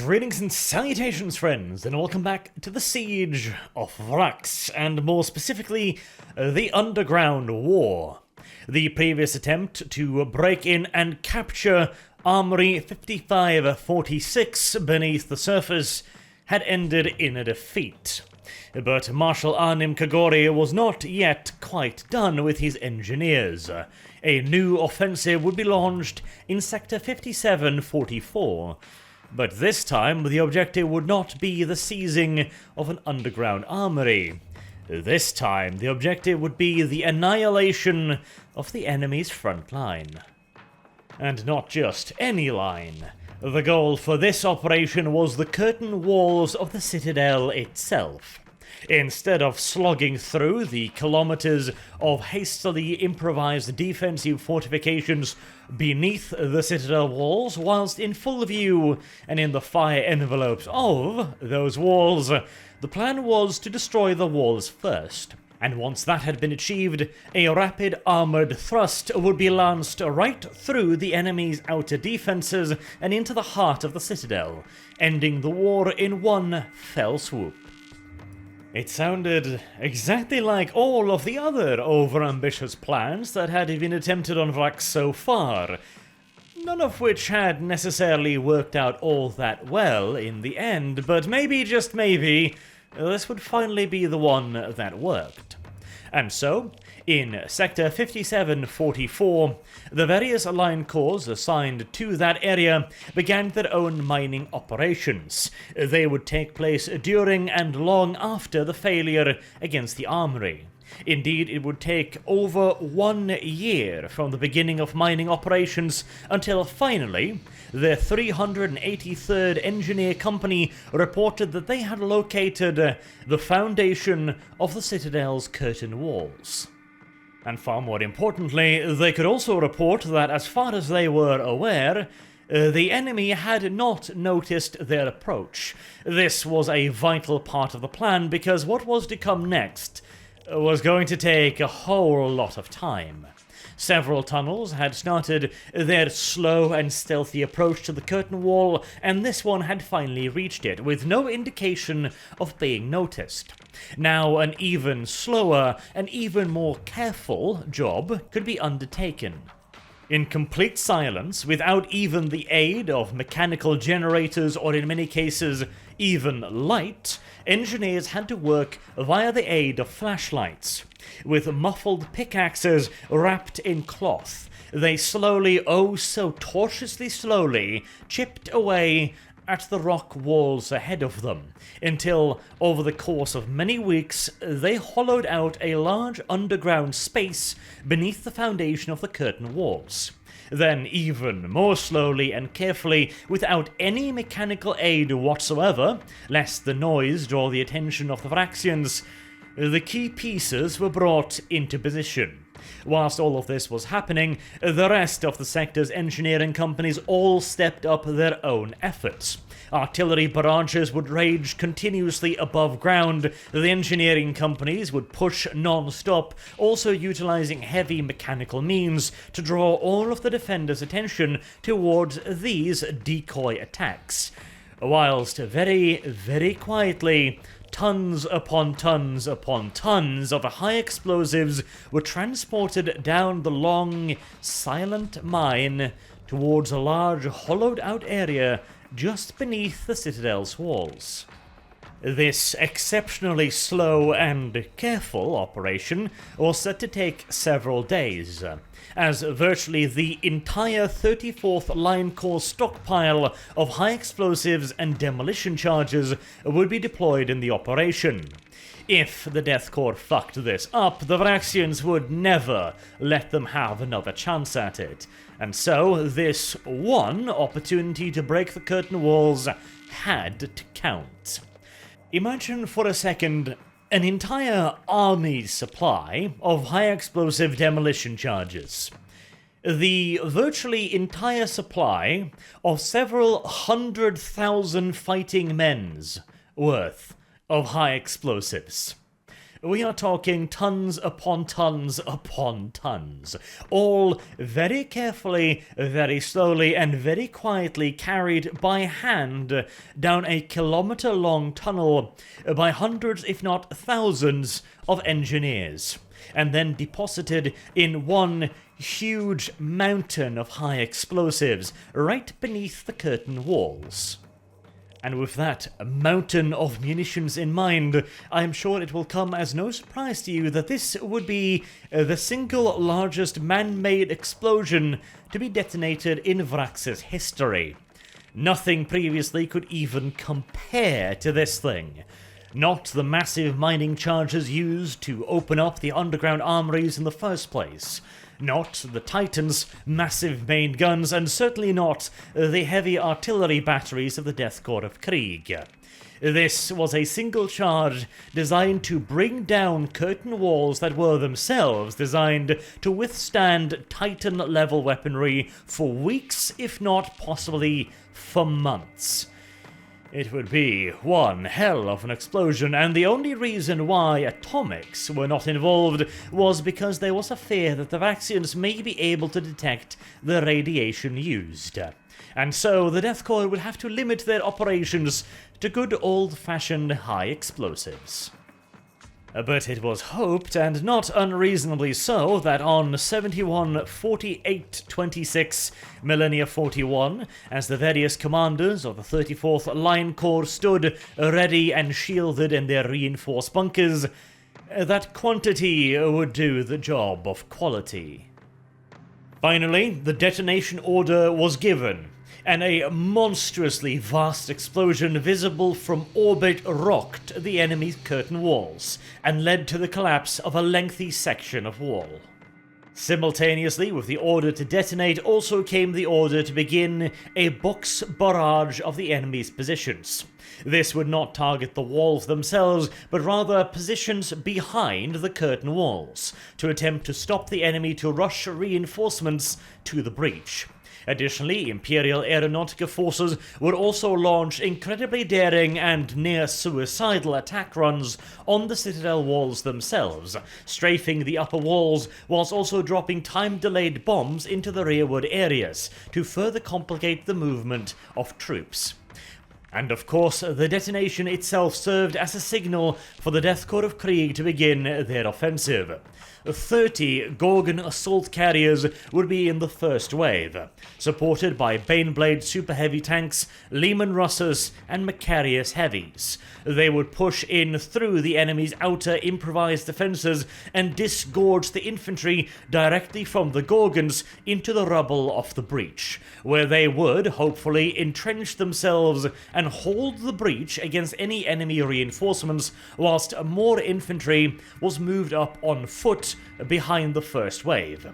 Greetings and salutations, friends, and welcome back to the Siege of Vraks, and more specifically, the Underground War. The previous attempt to break in and capture Armory 5546 beneath the surface had ended in a defeat. But Marshal Kagoris was not yet quite done with his engineers. A new offensive would be launched in Sector 5744. But this time, the objective would not be the seizing of an underground armory. This time, the objective would be the annihilation of the enemy's front line. And not just any line. The goal for this operation was the curtain walls of the citadel itself. Instead of slogging through the kilometers of hastily improvised defensive fortifications beneath the citadel walls, whilst in full view and in the fire envelopes of those walls, the plan was to destroy the walls first. And once that had been achieved, a rapid armoured thrust would be lanced right through the enemy's outer defences and into the heart of the citadel, ending the war in one fell swoop. It sounded exactly like all of the other over-ambitious plans that had been attempted on Vraks so far, none of which had necessarily worked out all that well in the end, but maybe, just maybe, this would finally be the one that worked. And so, in Sector 5744, the various line corps assigned to that area began their own mining operations. They would take place during and long after the failure against the armory. Indeed, it would take over 1 year from the beginning of mining operations until finally, the 383rd Engineer Company reported that they had located the foundation of the Citadel's curtain walls. And far more importantly, they could also report that as far as they were aware, the enemy had not noticed their approach. This was a vital part of the plan because what was to come next was going to take a whole lot of time. Several tunnels had started their slow and stealthy approach to the curtain wall, and this one had finally reached it, with no indication of being noticed. Now, an even slower and even more careful job could be undertaken. In complete silence, without even the aid of mechanical generators or in many cases even light, engineers had to work via the aid of flashlights. With muffled pickaxes wrapped in cloth, they slowly, oh so tortuously slowly, chipped away at the rock walls ahead of them, until, over the course of many weeks, they hollowed out a large underground space beneath the foundation of the curtain walls. Then, even more slowly and carefully, without any mechanical aid whatsoever, lest the noise draw the attention of the Vraksians, the key pieces were brought into position. Whilst all of this was happening, the rest of the sector's engineering companies all stepped up their own efforts. Artillery barrages would rage continuously above ground, the engineering companies would push non-stop, also utilizing heavy mechanical means to draw all of the defenders' attention towards these decoy attacks. Whilst very, very quietly, tons upon tons upon tons of high explosives were transported down the long, silent mine towards a large hollowed-out area just beneath the citadel's walls. This exceptionally slow and careful operation was set to take several days, as virtually the entire 34th Line Corps stockpile of high explosives and demolition charges would be deployed in the operation. If the Death Korps fucked this up, the Vraksians would never let them have another chance at it, and so this one opportunity to break the curtain walls had to count. Imagine for a second an entire army's supply of high explosive demolition charges. The virtually entire supply of several 100,000 fighting men's worth of high explosives. We are talking tons upon tons upon tons, all very carefully, very slowly, and very quietly carried by hand down a kilometre-long tunnel by hundreds, if not thousands, of engineers, and then deposited in one huge mountain of high explosives right beneath the curtain walls. And with that mountain of munitions in mind, I am sure it will come as no surprise to you that this would be the single largest man-made explosion to be detonated in Vraks' history. Nothing previously could even compare to this thing. Not the massive mining charges used to open up the underground armories in the first place. Not the Titan's massive main guns, and certainly not the heavy artillery batteries of the Death Korps of Krieg. This was a single charge designed to bring down curtain walls that were themselves designed to withstand Titan-level weaponry for weeks, if not possibly for months. It would be one hell of an explosion, and the only reason why atomics were not involved was because there was a fear that the Vraksians may be able to detect the radiation used. And so the Death Korps would have to limit their operations to good old-fashioned high explosives. But it was hoped, and not unreasonably so, that on 71-48-26 Millennia 41, as the various commanders of the 34th Line Corps stood ready and shielded in their reinforced bunkers, that quantity would do the job of quality. Finally, the detonation order was given, and a monstrously vast explosion visible from orbit rocked the enemy's curtain walls, and led to the collapse of a lengthy section of wall. Simultaneously with the order to detonate also came the order to begin a box barrage of the enemy's positions. This would not target the walls themselves, but rather positions behind the curtain walls, to attempt to stop the enemy to rush reinforcements to the breach. Additionally, Imperial Aeronautica forces would also launch incredibly daring and near-suicidal attack runs on the citadel walls themselves, strafing the upper walls whilst also dropping time-delayed bombs into the rearward areas to further complicate the movement of troops. And of course, the detonation itself served as a signal for the Death Korps of Krieg to begin their offensive. 30 Gorgon assault carriers would be in the first wave, supported by Baneblade super heavy tanks, Lehman Russes, and Macarius heavies. They would push in through the enemy's outer improvised defences and disgorge the infantry directly from the Gorgons into the rubble of the breach, where they would hopefully entrench themselves and hold the breach against any enemy reinforcements, whilst more infantry was moved up on foot behind the first wave.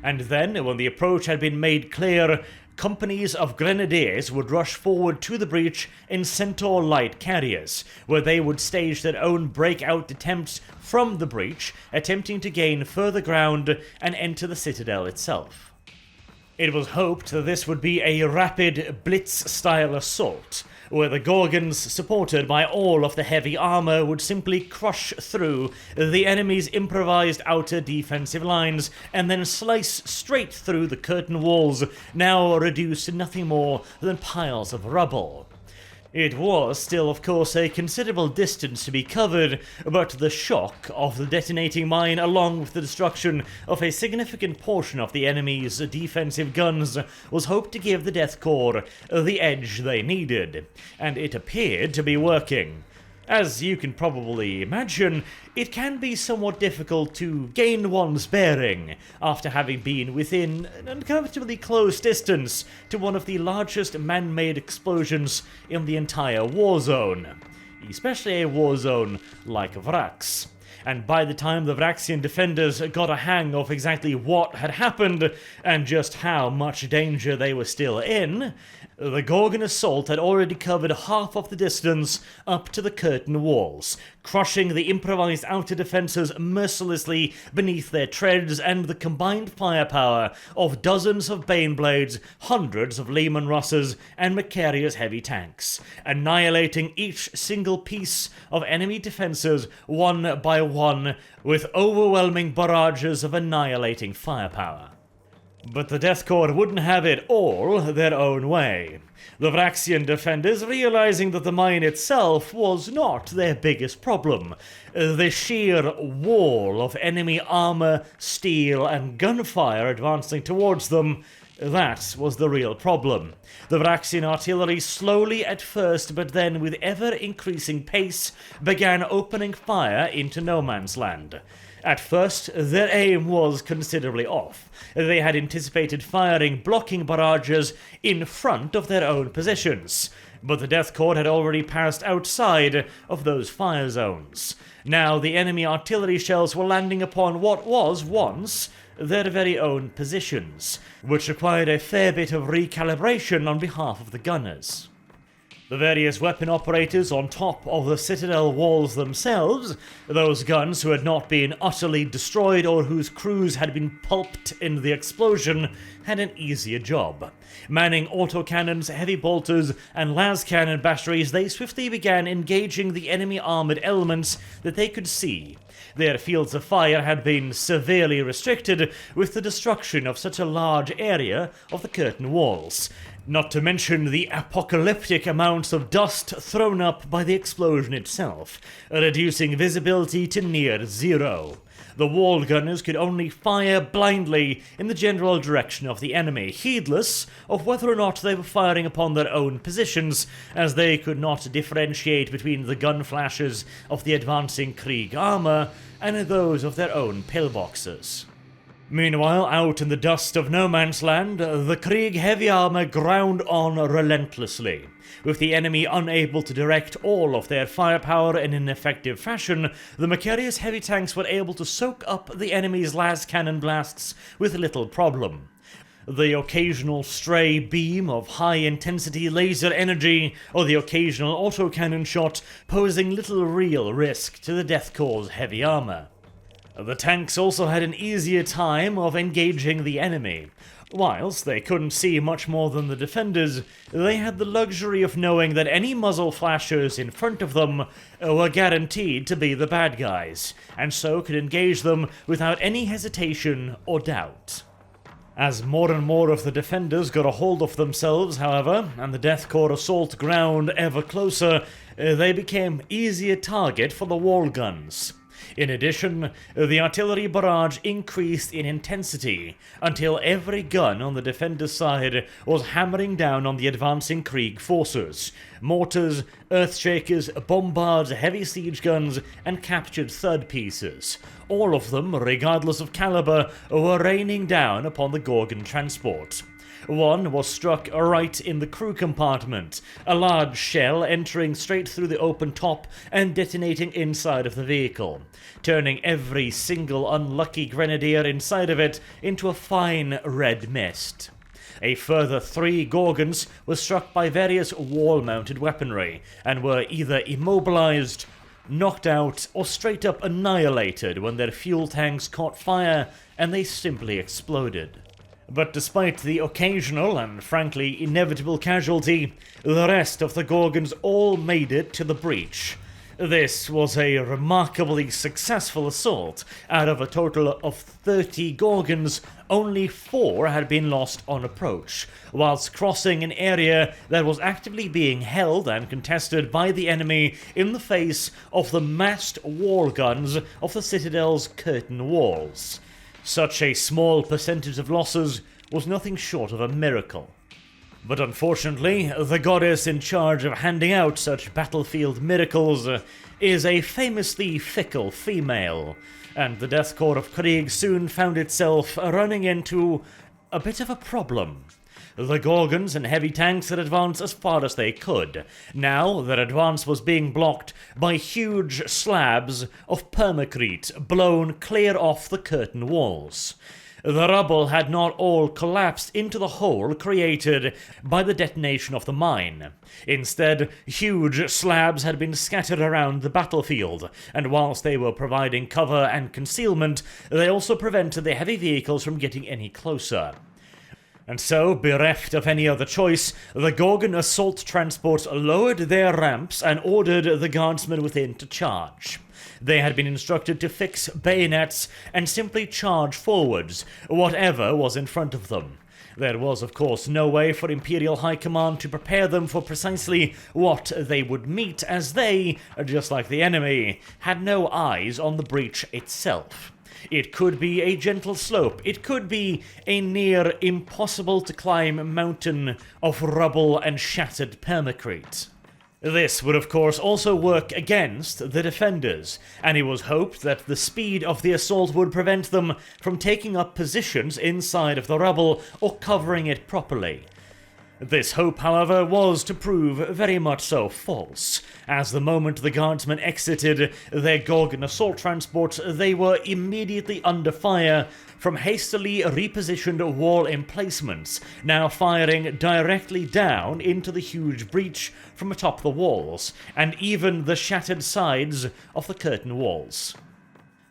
And then, when the approach had been made clear, companies of grenadiers would rush forward to the breach in Centaur light carriers, where they would stage their own breakout attempts from the breach, attempting to gain further ground and enter the citadel itself. It was hoped that this would be a rapid blitz-style assault, where the Gorgons, supported by all of the heavy armour, would simply crush through the enemy's improvised outer defensive lines and then slice straight through the curtain walls, now reduced to nothing more than piles of rubble. It was still, of course, a considerable distance to be covered, but the shock of the detonating mine, along with the destruction of a significant portion of the enemy's defensive guns, was hoped to give the Death Korps the edge they needed, and it appeared to be working. As you can probably imagine, it can be somewhat difficult to gain one's bearing after having been within an uncomfortably close distance to one of the largest man-made explosions in the entire war zone, especially a war zone like Vraks. And by the time the Vraksian defenders got a hang of exactly what had happened and just how much danger they were still in, the Gorgon assault had already covered half of the distance up to the curtain walls, crushing the improvised outer defences mercilessly beneath their treads, and the combined firepower of dozens of Baneblades, hundreds of Lehman Russes, and Macarius heavy tanks, annihilating each single piece of enemy defences one by one with overwhelming barrages of annihilating firepower. But the Death Korps wouldn't have it all their own way. The Vraksian defenders, realizing that the mine itself was not their biggest problem, the sheer wall of enemy armor, steel, and gunfire advancing towards them, that was the real problem. The Vraksian artillery slowly at first, but then with ever-increasing pace, began opening fire into no man's land. At first, their aim was considerably off. They had anticipated firing blocking barrages in front of their own positions, but the Death Korps had already passed outside of those fire zones. Now the enemy artillery shells were landing upon what was once their very own positions, which required a fair bit of recalibration on behalf of the gunners. The various weapon operators on top of the citadel walls themselves, those guns who had not been utterly destroyed or whose crews had been pulped in the explosion, had an easier job. Manning autocannons, heavy bolters, and las cannon batteries, they swiftly began engaging the enemy armored elements that they could see. Their fields of fire had been severely restricted with the destruction of such a large area of the curtain walls, not to mention the apocalyptic amounts of dust thrown up by the explosion itself, reducing visibility to near zero. The wall gunners could only fire blindly in the general direction of the enemy, heedless of whether or not they were firing upon their own positions, as they could not differentiate between the gun flashes of the advancing Krieg armor and those of their own pillboxes. Meanwhile, out in the dust of no man's land, the Krieg heavy armor ground on relentlessly. With the enemy unable to direct all of their firepower in an effective fashion, the Macarius heavy tanks were able to soak up the enemy's las cannon blasts with little problem. The occasional stray beam of high-intensity laser energy, or the occasional autocannon shot, posing little real risk to the Death Korps' heavy armor. The tanks also had an easier time of engaging the enemy. Whilst they couldn't see much more than the defenders, they had the luxury of knowing that any muzzle flashers in front of them were guaranteed to be the bad guys, and so could engage them without any hesitation or doubt. As more and more of the defenders got a hold of themselves, however, and the Death Korps assault ground ever closer, they became easier target for the wall guns. In addition, the artillery barrage increased in intensity until every gun on the defender's side was hammering down on the advancing Krieg forces. Mortars, earthshakers, bombards, heavy siege guns, and captured third pieces. All of them, regardless of caliber, were raining down upon the Gorgon transport. One was struck right in the crew compartment, a large shell entering straight through the open top and detonating inside of the vehicle, turning every single unlucky grenadier inside of it into a fine red mist. A further 3 Gorgons were struck by various wall-mounted weaponry, and were either immobilized, knocked out, or straight up annihilated when their fuel tanks caught fire and they simply exploded. But despite the occasional and frankly inevitable casualty, the rest of the Gorgons all made it to the breach. This was a remarkably successful assault. Out of a total of 30 Gorgons, only 4 had been lost on approach, whilst crossing an area that was actively being held and contested by the enemy in the face of the massed wall guns of the Citadel's curtain walls. Such a small percentage of losses was nothing short of a miracle. But unfortunately, the goddess in charge of handing out such battlefield miracles is a famously fickle female, and the Death Korps of Krieg soon found itself running into a bit of a problem. The Gorgons and heavy tanks had advanced as far as they could. Now their advance was being blocked by huge slabs of permacrete blown clear off the curtain walls. The rubble had not all collapsed into the hole created by the detonation of the mine. Instead, huge slabs had been scattered around the battlefield, and whilst they were providing cover and concealment, they also prevented the heavy vehicles from getting any closer. And so, bereft of any other choice, the Gorgon assault transports lowered their ramps and ordered the guardsmen within to charge. They had been instructed to fix bayonets and simply charge forwards, whatever was in front of them. There was, of course, no way for Imperial High Command to prepare them for precisely what they would meet, as they, just like the enemy, had no eyes on the breach itself. It could be a gentle slope, it could be a near impossible to climb mountain of rubble and shattered permacrete. This would of course also work against the defenders, and it was hoped that the speed of the assault would prevent them from taking up positions inside of the rubble or covering it properly. This hope, however, was to prove very much so false, as the moment the guardsmen exited their Gorgon assault transports, they were immediately under fire from hastily repositioned wall emplacements, now firing directly down into the huge breach from atop the walls, and even the shattered sides of the curtain walls.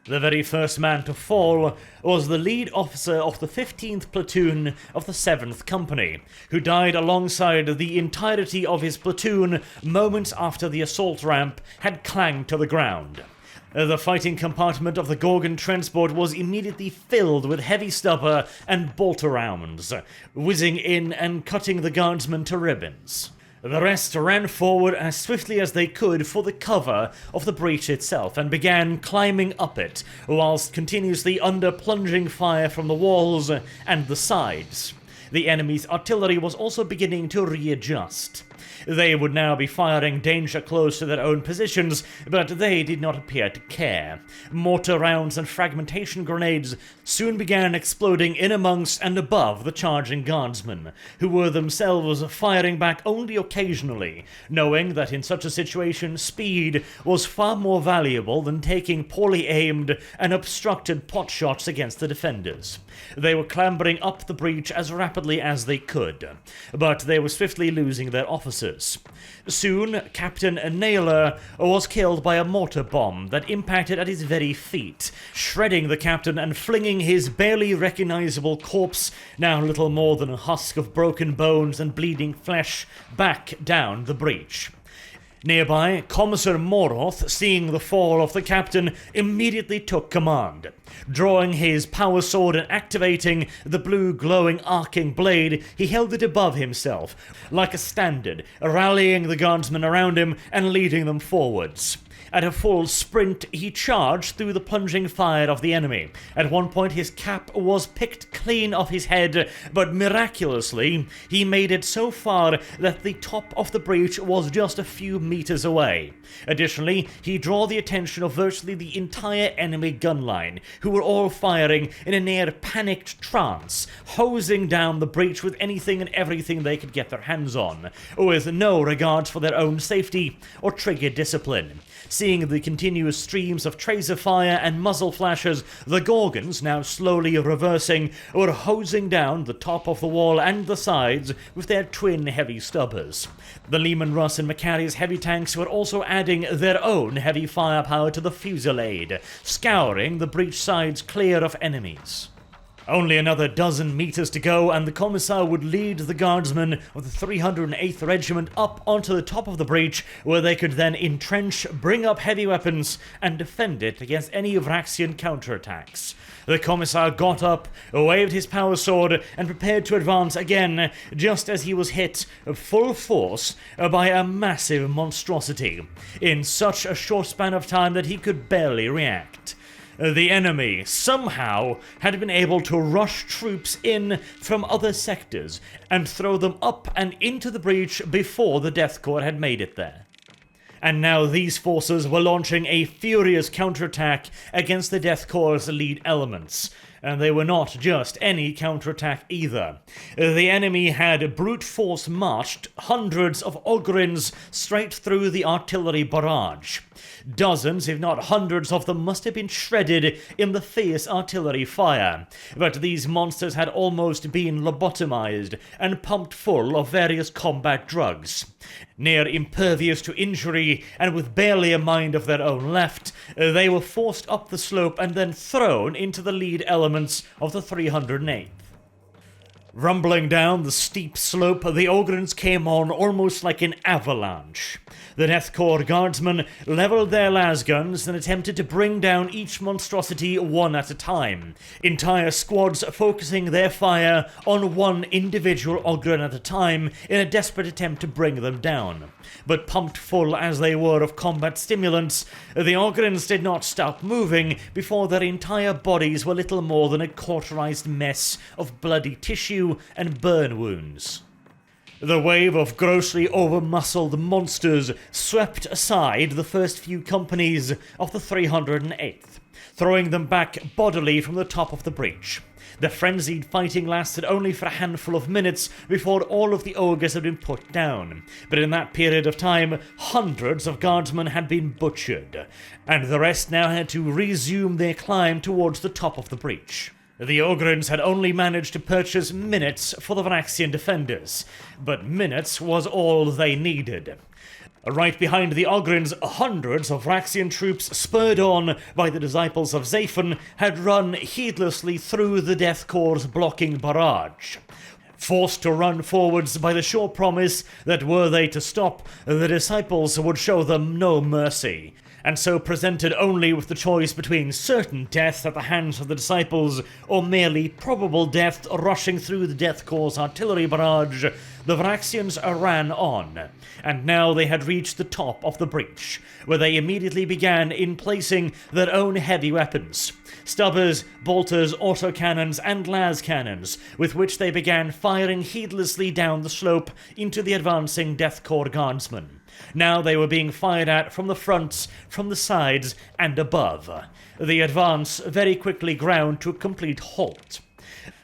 The very first man to fall was the lead officer of the 15th Platoon of the 7th Company, who died alongside the entirety of his platoon moments after the assault ramp had clanged to the ground. The fighting compartment of the Gorgon transport was immediately filled with heavy stubber and bolter rounds, whizzing in and cutting the guardsmen to ribbons. The rest ran forward as swiftly as they could for the cover of the breach itself and began climbing up it, whilst continuously under plunging fire from the walls and the sides. The enemy's artillery was also beginning to readjust. They would now be firing danger close to their own positions, but they did not appear to care. Mortar rounds and fragmentation grenades soon began exploding in amongst and above the charging guardsmen, who were themselves firing back only occasionally, knowing that in such a situation speed was far more valuable than taking poorly aimed and obstructed potshots against the defenders. They were clambering up the breach as rapidly as they could, but they were swiftly losing their officers. Soon, Captain Naylor was killed by a mortar bomb that impacted at his very feet, shredding the captain and flinging his barely recognizable corpse, now little more than a husk of broken bones and bleeding flesh, back down the breach. Nearby, Commissar Moroth, seeing the fall of the captain, immediately took command. Drawing his power sword and activating the blue glowing arcing blade, he held it above himself, like a standard, rallying the guardsmen around him and leading them forwards. At a full sprint, he charged through the plunging fire of the enemy. At one point, his cap was picked clean off his head, but miraculously, he made it so far that the top of the breach was just a few meters away. Additionally, he drew the attention of virtually the entire enemy gun line, who were all firing in a near panicked trance, hosing down the breach with anything and everything they could get their hands on, with no regards for their own safety or trigger discipline. Seeing the continuous streams of tracer fire and muzzle flashes, the Gorgons, now slowly reversing, were hosing down the top of the wall and the sides with their twin heavy stubbers. The Lehman Russ and Macari's heavy tanks were also adding their own heavy firepower to the fusillade, scouring the breach sides clear of enemies. Only another dozen meters to go, and the Commissar would lead the guardsmen of the 308th Regiment up onto the top of the breach, where they could then entrench, bring up heavy weapons, and defend it against any Vraxian counterattacks. The Commissar got up, waved his power sword, and prepared to advance again, just as he was hit full force by a massive monstrosity, in such a short span of time that he could barely react. The enemy, somehow, had been able to rush troops in from other sectors and throw them up and into the breach before the Death Korps had made it there. And now these forces were launching a furious counterattack against the Death Korps' lead elements. And they were not just any counterattack either. The enemy had brute force marched hundreds of Ogrins straight through the artillery barrage. Dozens, if not hundreds of them must have been shredded in the fierce artillery fire, but these monsters had almost been lobotomized and pumped full of various combat drugs. Near impervious to injury, and with barely a mind of their own left, they were forced up the slope and then thrown into the lead elements of the 308th. Rumbling down the steep slope, the Ogrins came on almost like an avalanche. The Death Korps guardsmen levelled their lasguns and attempted to bring down each monstrosity one at a time, entire squads focusing their fire on one individual Ogren at a time in a desperate attempt to bring them down. But pumped full as they were of combat stimulants, the Ogrins did not stop moving before their entire bodies were little more than a cauterized mess of bloody tissue and burn wounds. The wave of grossly over-muscled monsters swept aside the first few companies of the 308th, throwing them back bodily from the top of the breach. The frenzied fighting lasted only for a handful of minutes before all of the ogres had been put down, but in that period of time, hundreds of guardsmen had been butchered, and the rest now had to resume their climb towards the top of the breach. The Ogrins had only managed to purchase minutes for the Vraksian defenders, but minutes was all they needed. Right behind the Ogrins, hundreds of Vraksian troops, spurred on by the disciples of Zaphon, had run heedlessly through the Death Korps' blocking barrage. Forced to run forwards by the sure promise that were they to stop, the disciples would show them no mercy, and so presented only with the choice between certain death at the hands of the disciples or merely probable death rushing through the Death Korps' artillery barrage, the Vraksians ran on, and now they had reached the top of the breach, where they immediately began placing their own heavy weapons, stubbers, bolters, autocannons, and las cannons, with which they began firing heedlessly down the slope into the advancing Death Korps guardsmen. Now they were being fired at from the fronts, from the sides, and above. The advance very quickly ground to a complete halt.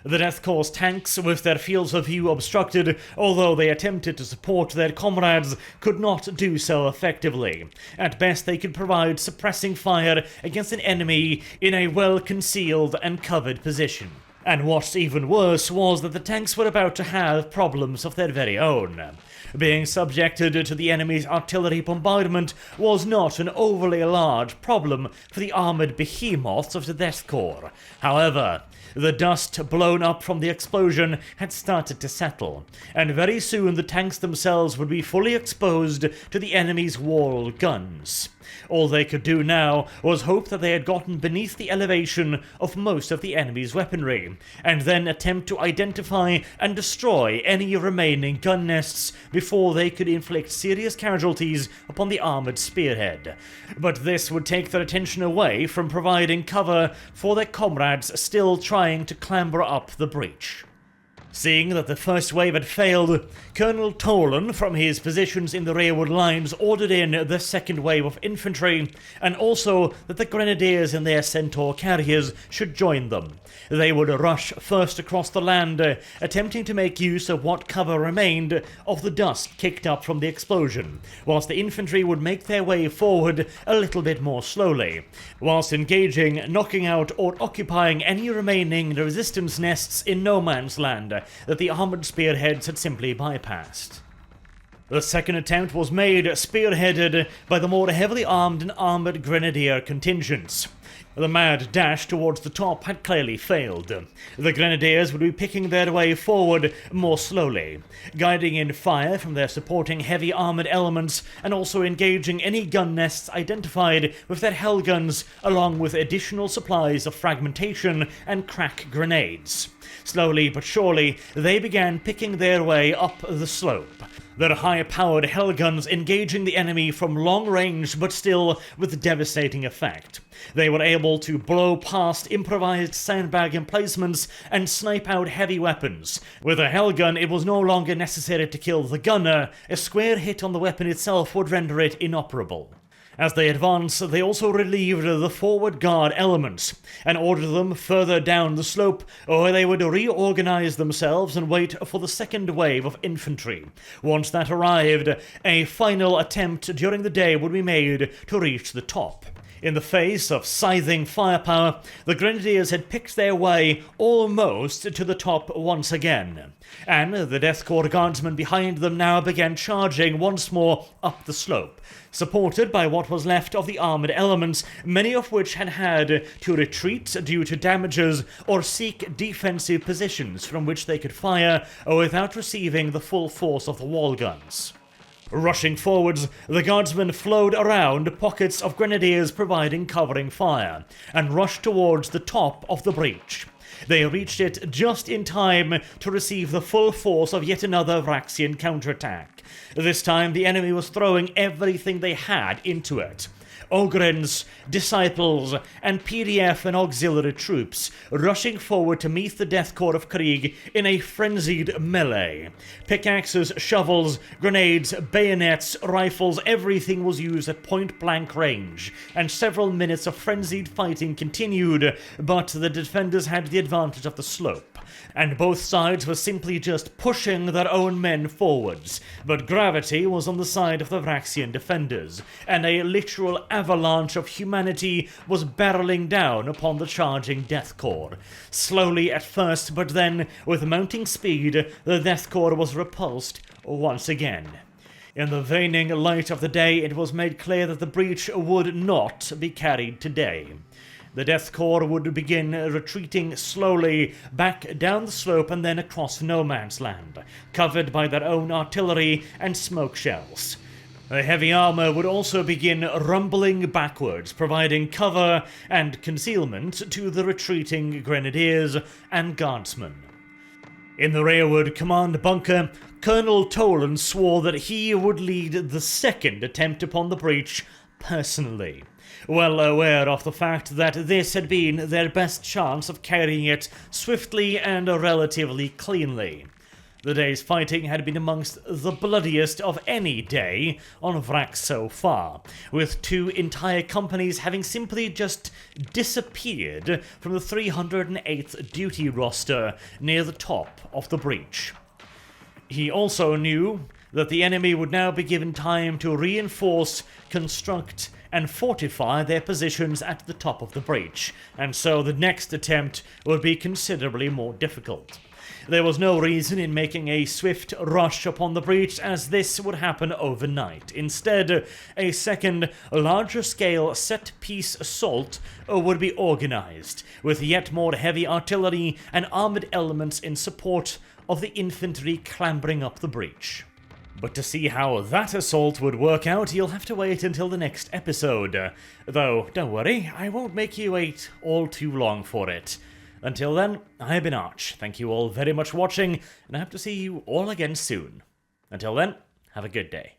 The Death Korps tanks, with their fields of view obstructed, although they attempted to support their comrades, could not do so effectively. At best they could provide suppressing fire against an enemy in a well-concealed and covered position. And what's even worse was that the tanks were about to have problems of their very own. Being subjected to the enemy's artillery bombardment was not an overly large problem for the armoured behemoths of the Death Korps. However, the dust blown up from the explosion had started to settle, and very soon the tanks themselves would be fully exposed to the enemy's wall guns. All they could do now was hope that they had gotten beneath the elevation of most of the enemy's weaponry, and then attempt to identify and destroy any remaining gun nests before they could inflict serious casualties upon the armoured spearhead. But this would take their attention away from providing cover for their comrades still trying to clamber up the breach. Seeing that the first wave had failed, Colonel Tolan, from his positions in the rearward lines, ordered in the second wave of infantry, and also that the grenadiers and their centaur carriers should join them. They would rush first across the land, attempting to make use of what cover remained of the dust kicked up from the explosion, whilst the infantry would make their way forward a little bit more slowly, whilst engaging, knocking out or occupying any remaining resistance nests in no man's land that the armoured spearheads had simply bypassed. The second attempt was made, spearheaded by the more heavily armed and armoured grenadier contingents. The mad dash towards the top had clearly failed. The grenadiers would be picking their way forward more slowly, guiding in fire from their supporting heavy armoured elements and also engaging any gun nests identified with their hell guns, along with additional supplies of fragmentation and crack grenades. Slowly but surely, they began picking their way up the slope, their high-powered hell guns engaging the enemy from long range but still with devastating effect. They were able to blow past improvised sandbag emplacements and snipe out heavy weapons. With a hell gun, it was no longer necessary to kill the gunner. A square hit on the weapon itself would render it inoperable. As they advanced, they also relieved the forward guard elements and ordered them further down the slope, where they would reorganize themselves and wait for the second wave of infantry. Once that arrived, a final attempt during the day would be made to reach the top. In the face of scything firepower, the Grenadiers had picked their way almost to the top once again, and the Death Korps guardsmen behind them now began charging once more up the slope, supported by what was left of the armoured elements, many of which had had to retreat due to damages or seek defensive positions from which they could fire without receiving the full force of the wall guns. Rushing forwards, the guardsmen flowed around pockets of grenadiers providing covering fire, and rushed towards the top of the breach. They reached it just in time to receive the full force of yet another Vraksian counterattack. This time the enemy was throwing everything they had into it. Ogryns, disciples, and PDF and auxiliary troops rushing forward to meet the Death Korps of Krieg in a frenzied melee. Pickaxes, shovels, grenades, bayonets, rifles, everything was used at point-blank range, and several minutes of frenzied fighting continued, but the defenders had the advantage of the slope, and both sides were simply just pushing their own men forwards. But gravity was on the side of the Vraksian defenders, and a literal avalanche of humanity was barreling down upon the charging Death Korps. Slowly at first, but then, with mounting speed, the Death Korps was repulsed once again. In the waning light of the day, it was made clear that the breach would not be carried today. The Death Korps would begin retreating slowly back down the slope and then across no man's land, covered by their own artillery and smoke shells. The heavy armor would also begin rumbling backwards, providing cover and concealment to the retreating grenadiers and guardsmen. In the rearward command bunker, Colonel Tolan swore that he would lead the second attempt upon the breach personally, well aware of the fact that this had been their best chance of carrying it swiftly and relatively cleanly. The day's fighting had been amongst the bloodiest of any day on Vraks so far, with 2 entire companies having simply just disappeared from the 308th duty roster near the top of the breach. He also knew that the enemy would now be given time to reinforce, construct, and fortify their positions at the top of the breach, and so the next attempt would be considerably more difficult. There was no reason in making a swift rush upon the breach, as this would happen overnight. Instead, a second, larger-scale set-piece assault would be organized, with yet more heavy artillery and armored elements in support of the infantry clambering up the breach. But to see how that assault would work out, you'll have to wait until the next episode. Though, don't worry, I won't make you wait all too long for it. Until then, I have been Arch. Thank you all very much for watching, and I hope to see you all again soon. Until then, have a good day.